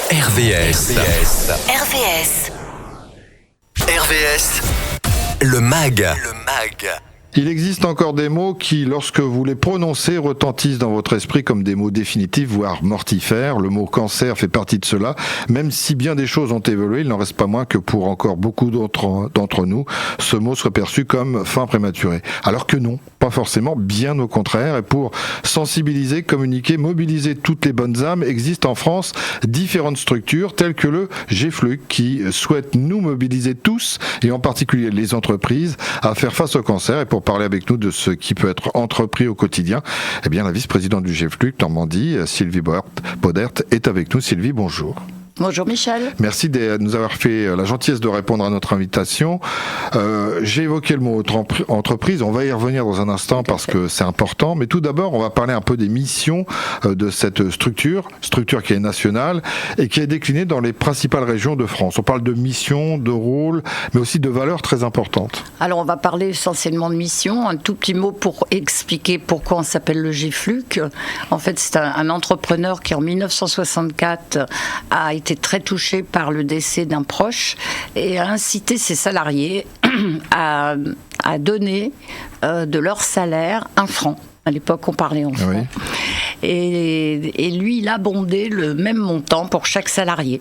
RVS. Le MAG. Il existe encore des mots qui, lorsque vous les prononcez, retentissent dans votre esprit comme des mots définitifs, voire mortifères. Le mot cancer fait partie de cela. Même si bien des choses ont évolué, il n'en reste pas moins que pour encore beaucoup d'entre nous, ce mot serait perçu comme fin prématurée. Alors que non, pas forcément, bien au contraire. Et pour sensibiliser, communiquer, mobiliser toutes les bonnes âmes, existent en France différentes structures telles que le GFLUC qui souhaite nous mobiliser tous, et en particulier les entreprises, à faire face au cancer. Et pour parler avec nous de ce qui peut être entrepris au quotidien, eh bien la vice-présidente du GFLUC Normandie, Sylvie Bodert, est avec nous. Sylvie, bonjour. Bonjour Michel. Merci de nous avoir fait la gentillesse de répondre à notre invitation. J'ai évoqué le mot entreprise, on va y revenir dans un instant parce que c'est important, mais tout d'abord on va parler un peu des missions de cette structure qui est nationale et qui est déclinée dans les principales régions de France. On parle de missions, de rôles, mais aussi de valeurs très importantes. Alors on va parler essentiellement de missions, un tout petit mot pour expliquer pourquoi on s'appelle le GFLUC. En fait c'est un entrepreneur qui en 1964 a été très touché par le décès d'un proche et a incité ses salariés à donner de leur salaire 1 franc. À l'époque, on parlait en francs. Oui. Et lui, il a bondé le même montant pour chaque salarié.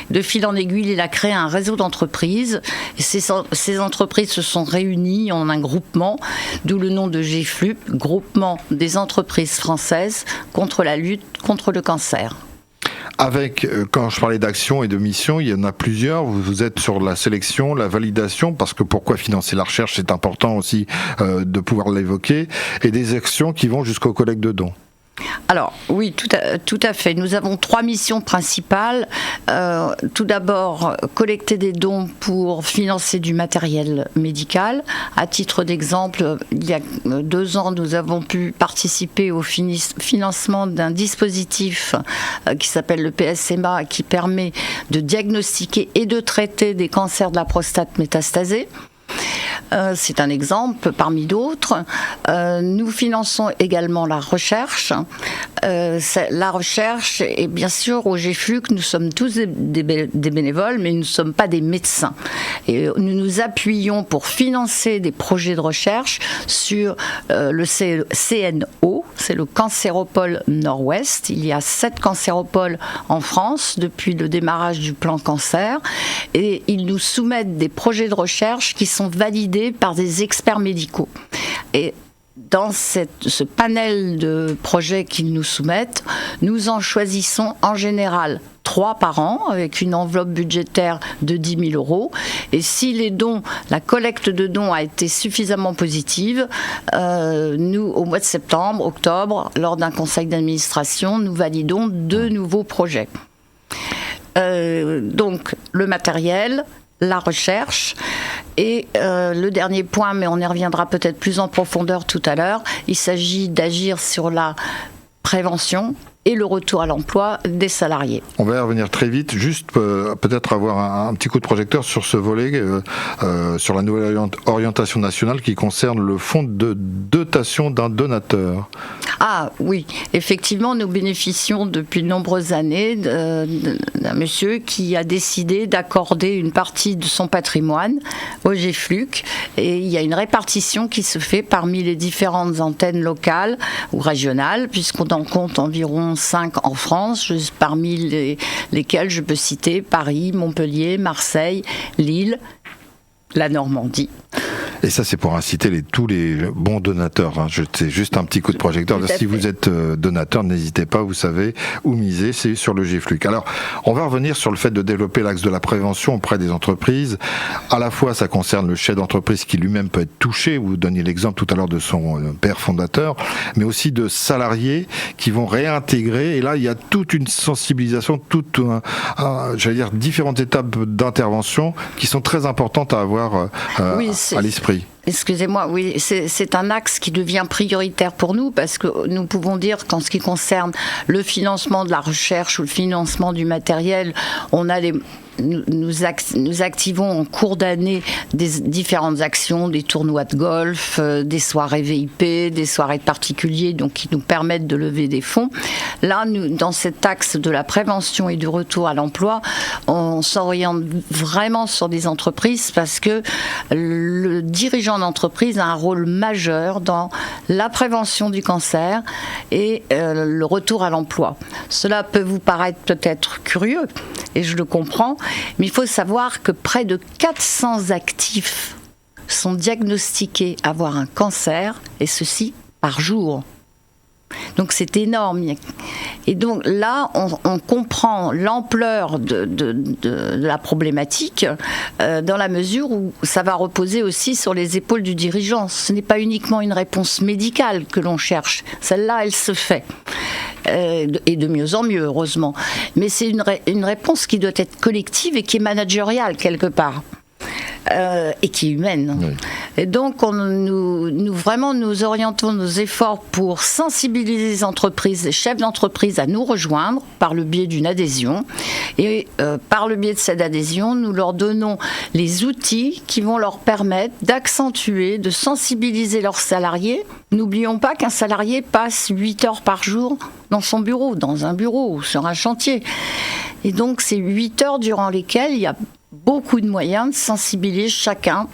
De fil en aiguille, il a créé un réseau d'entreprises. Et ces entreprises se sont réunies en un groupement, d'où le nom de GFLUC, Groupement des entreprises françaises contre la lutte contre le cancer. Avec, quand je parlais d'action et de mission, il y en a plusieurs. Vous êtes sur la sélection, la validation, parce que pourquoi financer la recherche, c'est important aussi de pouvoir l'évoquer, et des actions qui vont jusqu'aux collectes de dons. Alors oui, tout à fait. Nous avons 3 missions principales. Tout d'abord, collecter des dons pour financer du matériel médical. À titre d'exemple, il y a 2 ans, nous avons pu participer au financement d'un dispositif qui s'appelle le PSMA, qui permet de diagnostiquer et de traiter des cancers de la prostate métastasés. C'est un exemple parmi d'autres. Nous finançons également la recherche. La recherche, et bien sûr au GFLUC, nous sommes tous des bénévoles, mais nous ne sommes pas des médecins. Et nous nous appuyons pour financer des projets de recherche sur le CNO, c'est le Cancéropole Nord-Ouest. Il y a 7 cancéropoles en France depuis le démarrage du plan cancer, et ils nous soumettent des projets de recherche qui sont validés par des experts médicaux. Et dans ce panel de projets qu'ils nous soumettent, nous en choisissons en général 3 par an, avec une enveloppe budgétaire de 10 000 €. Et si la collecte de dons a été suffisamment positive, nous, au mois de septembre, octobre, lors d'un conseil d'administration, nous validons 2 nouveaux projets. Donc, le matériel, la recherche, et le dernier point, mais on y reviendra peut-être plus en profondeur tout à l'heure, il s'agit d'agir sur la prévention et le retour à l'emploi des salariés. On va y revenir très vite, juste peut-être avoir un petit coup de projecteur sur ce volet, sur la nouvelle orientation nationale qui concerne le fonds de dotation d'un donateur. Ah oui, effectivement, nous bénéficions depuis de nombreuses années d'un monsieur qui a décidé d'accorder une partie de son patrimoine au GFLUC, et il y a une répartition qui se fait parmi les différentes antennes locales ou régionales, puisqu'on en compte environ 5 en France, parmi lesquels je peux citer Paris, Montpellier, Marseille, Lille, la Normandie. Et ça, c'est pour inciter tous les bons donateurs. C'est juste un petit coup de projecteur. Si vous êtes donateur, n'hésitez pas, vous savez où miser, c'est sur le GFLUC. Alors, on va revenir sur le fait de développer l'axe de la prévention auprès des entreprises. À la fois, ça concerne le chef d'entreprise qui lui-même peut être touché. Vous donniez l'exemple tout à l'heure de son père fondateur, mais aussi de salariés qui vont réintégrer. Et là, il y a toute une sensibilisation, différentes étapes d'intervention qui sont très importantes à avoir à l'esprit. Excusez-moi, oui, c'est un axe qui devient prioritaire pour nous, parce que nous pouvons dire qu'en ce qui concerne le financement de la recherche ou le financement du matériel, on a nous activons en cours d'année des différentes actions, des tournois de golf, des soirées VIP, des soirées de particuliers, donc qui nous permettent de lever des fonds. Là, dans cet axe de la prévention et du retour à l'emploi, on s'oriente vraiment sur des entreprises parce que le dirigeant d'entreprise a un rôle majeur dans la prévention du cancer et le retour à l'emploi. Cela peut vous paraître peut-être curieux, et je le comprends, mais il faut savoir que près de 400 actifs sont diagnostiqués avoir un cancer, et ceci par jour. Donc c'est énorme. Et donc là, on comprend l'ampleur de la problématique dans la mesure où ça va reposer aussi sur les épaules du dirigeant. Ce n'est pas uniquement une réponse médicale que l'on cherche. Celle-là, elle se fait. Et de mieux en mieux, heureusement. Mais c'est une réponse qui doit être collective et qui est managériale quelque part. Et qui est humaine. Oui. Et donc, nous orientons nos efforts pour sensibiliser les entreprises, les chefs d'entreprise à nous rejoindre par le biais d'une adhésion. Et par le biais de cette adhésion, nous leur donnons les outils qui vont leur permettre d'accentuer, de sensibiliser leurs salariés. N'oublions pas qu'un salarié passe 8 heures par jour dans son bureau, dans un bureau ou sur un chantier. Et donc, c'est 8 heures durant lesquelles il y a beaucoup de moyens de sensibiliser chacun.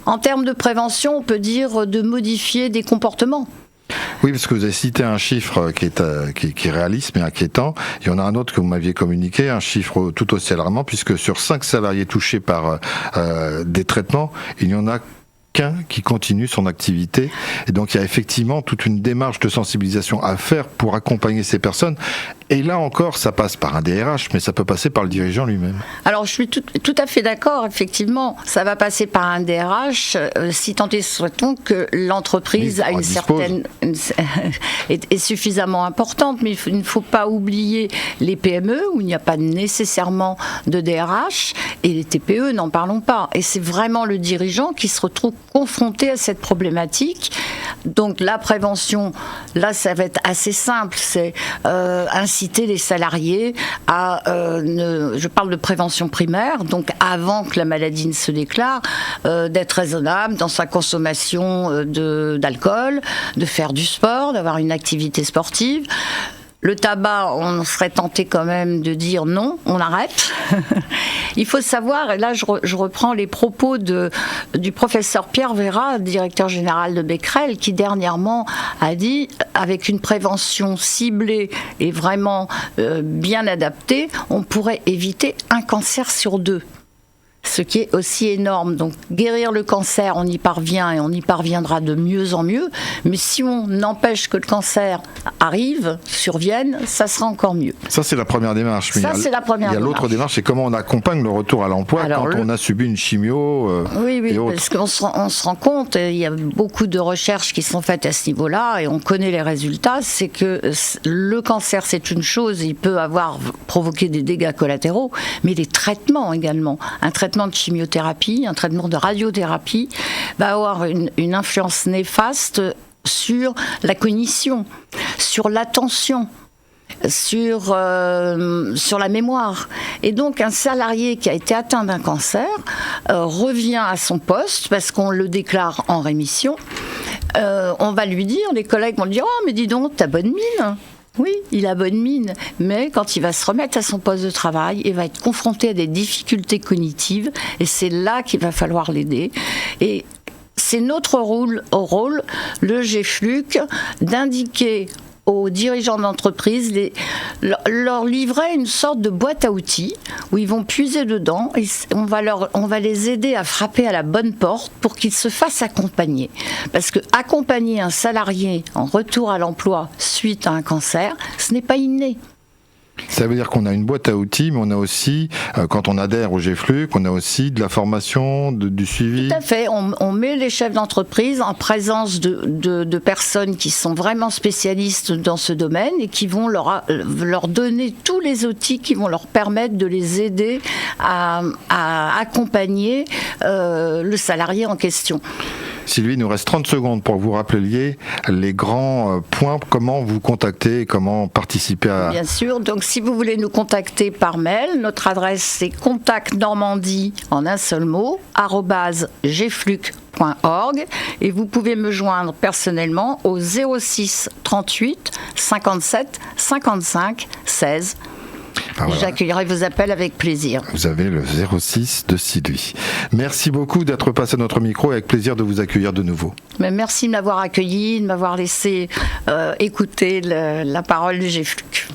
En termes de prévention, on peut dire de modifier des comportements. Oui, parce que vous avez cité un chiffre qui est réaliste mais inquiétant. Il y en a un autre que vous m'aviez communiqué, un chiffre tout aussi alarmant, puisque sur 5 salariés touchés par des traitements, il n'y en a qu'un qui continue son activité. Et donc il y a effectivement toute une démarche de sensibilisation à faire pour accompagner ces personnes. Et là encore, ça passe par un DRH, mais ça peut passer par le dirigeant lui-même. Alors, je suis tout à fait d'accord, effectivement. Ça va passer par un DRH, si tant est souhaitons que l'entreprise a une certaine... est suffisamment importante, mais il ne faut pas oublier les PME, où il n'y a pas nécessairement de DRH, et les TPE, n'en parlons pas. Et c'est vraiment le dirigeant qui se retrouve confronté à cette problématique. Donc, la prévention, là, ça va être assez simple. C'est inciter les salariés à, je parle de prévention primaire, donc avant que la maladie ne se déclare, d'être raisonnable dans sa consommation d'alcool, de faire du sport, d'avoir une activité sportive. Le tabac, on serait tenté quand même de dire non, on arrête. Il faut savoir, et là je reprends les propos du professeur Pierre Véra, directeur général de Becquerel, qui dernièrement a dit, avec une prévention ciblée et vraiment bien adaptée, on pourrait éviter un cancer sur 2. Ce qui est aussi énorme. Donc guérir le cancer, on y parvient et on y parviendra de mieux en mieux, mais si on empêche que le cancer arrive, survienne, ça sera encore mieux. Ça, c'est la première démarche. Mais il y a l'autre démarche, c'est comment on accompagne le retour à l'emploi quand on a subi une chimio et autres. Parce qu'on se rend compte, il y a beaucoup de recherches qui sont faites à ce niveau-là et on connaît les résultats, c'est que le cancer, c'est une chose, il peut provoquer des dégâts collatéraux, mais les traitements également. Un traitement de chimiothérapie, un traitement de radiothérapie va avoir une influence néfaste sur la cognition, sur l'attention, sur la mémoire. Et donc un salarié qui a été atteint d'un cancer revient à son poste parce qu'on le déclare en rémission. On va lui dire, les collègues vont lui dire « Oh, mais dis donc, t'as bonne mine !» Oui, il a bonne mine, mais quand il va se remettre à son poste de travail, il va être confronté à des difficultés cognitives, et c'est là qu'il va falloir l'aider. Et c'est notre rôle, le GFLUC, d'indiquer aux dirigeants d'entreprise, leur livrer une sorte de boîte à outils où ils vont puiser dedans et on va les aider à frapper à la bonne porte pour qu'ils se fassent accompagner. Parce que accompagner un salarié en retour à l'emploi suite à un cancer, ce n'est pas inné. Ça veut dire qu'on a une boîte à outils, mais on a aussi, quand on adhère au GFLUC, on a aussi de la formation, du suivi. Tout à fait. On met les chefs d'entreprise en présence de personnes qui sont vraiment spécialistes dans ce domaine et qui vont leur donner tous les outils qui vont leur permettre de les aider à accompagner le salarié en question. Sylvie, il nous reste 30 secondes pour que vous rappeliez les grands points, comment vous contacter et comment participer à... Bien sûr, donc si vous voulez nous contacter par mail, notre adresse c'est contactnormandie en un seul mot, @gfluc.org, et vous pouvez me joindre personnellement au 06 38 57 55 16. Ah, voilà. J'accueillerai vos appels avec plaisir. Vous avez le 06 de Sylvie. Merci beaucoup d'être passé à notre micro et avec plaisir de vous accueillir de nouveau. Mais merci de m'avoir accueilli, de m'avoir laissé écouter la parole du GFLUC.